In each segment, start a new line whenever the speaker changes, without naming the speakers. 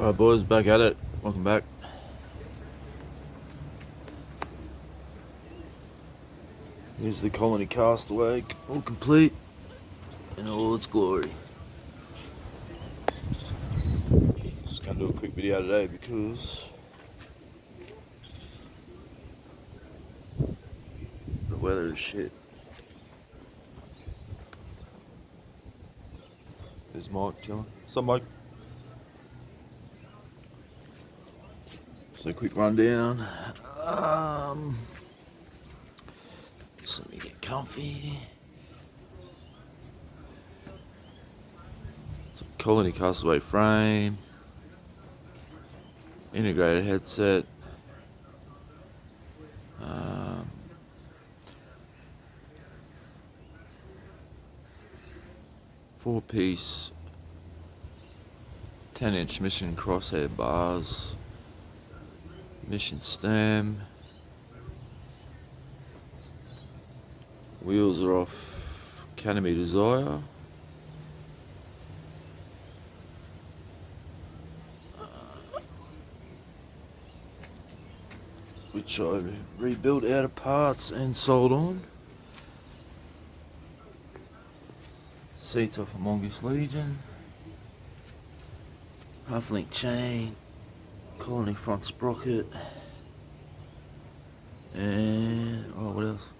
Alright boys, back at it. Welcome back. Here's the colony Castaway, all complete in all its glory. Just gonna do a quick video today because the weather is shit. There's Mike chilling. What's up, Mike? So a quick rundown. Just let me get comfy. So colony Castaway frame, integrated headset, 4-piece 10-inch mission crosshair bars, mission stem, wheels are off Academy Desire, which I rebuilt out of parts and sold on. Seats off a mongoose Legion, half-link chain, colony front sprocket, and what else?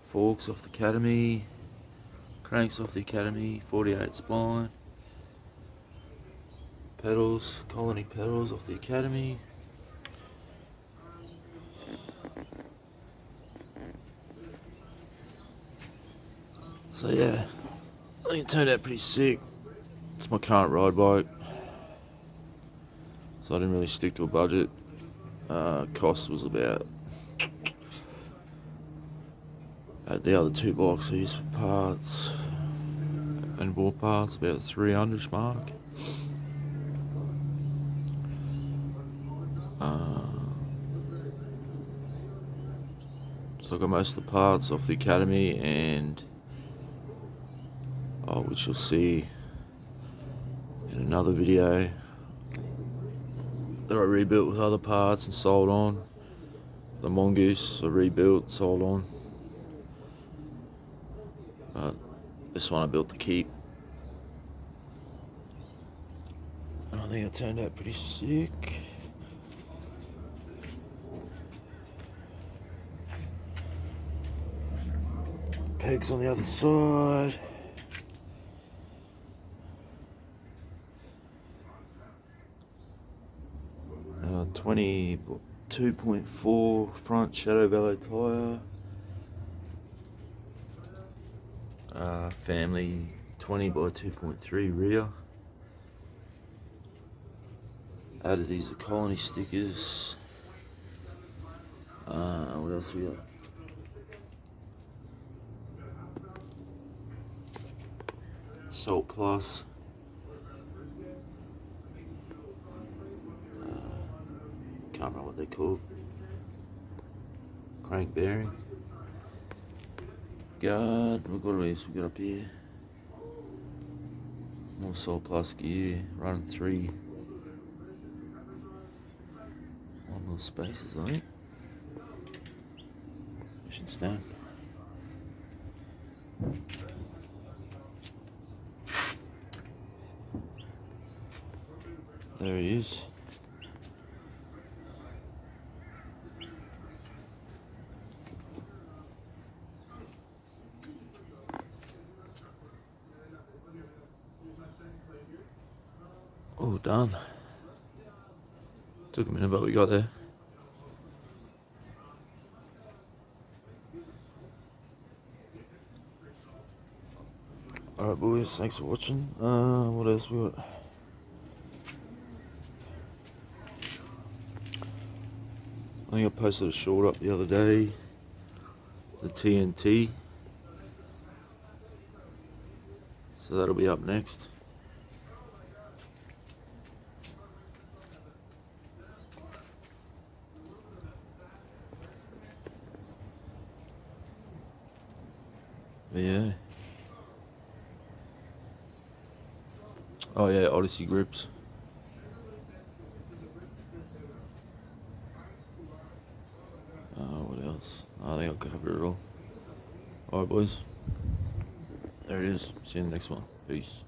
Forks off the Academy, cranks off the Academy, 48 spline, pedals, colony pedals off the Academy. So yeah, I think it turned out pretty sick. It's my current ride bike, so I didn't really stick to a budget. Cost was about, the other two bikes I used for parts and bought parts, about 300 mark. So I got most of the parts off the Academy, and which you'll see in another video that I rebuilt with other parts and sold on. The mongoose I rebuilt, sold on. But this one I built to keep. And I think it turned out pretty sick. Pegs on the other side. Uh, 22.4 front shadow valet tyre. Family 20 by 2.3 rear. Added these colony stickers. What else we got? Salt Plus. Can't remember what they're called. Crank bearing. Guard. What else we got up here? More Salt Plus gear. Running 3. One more spaces, I think. Mission stamp. There he is. All done. Took a minute, but we got there. Alright boys, thanks for watching. What else we got? I think I posted a short up the other day. The TNT. So that'll be up next. But yeah. Oh yeah, Odyssey grips. else? I think I'll cover it all. Alright boys, there it is. See you in the next one. Peace.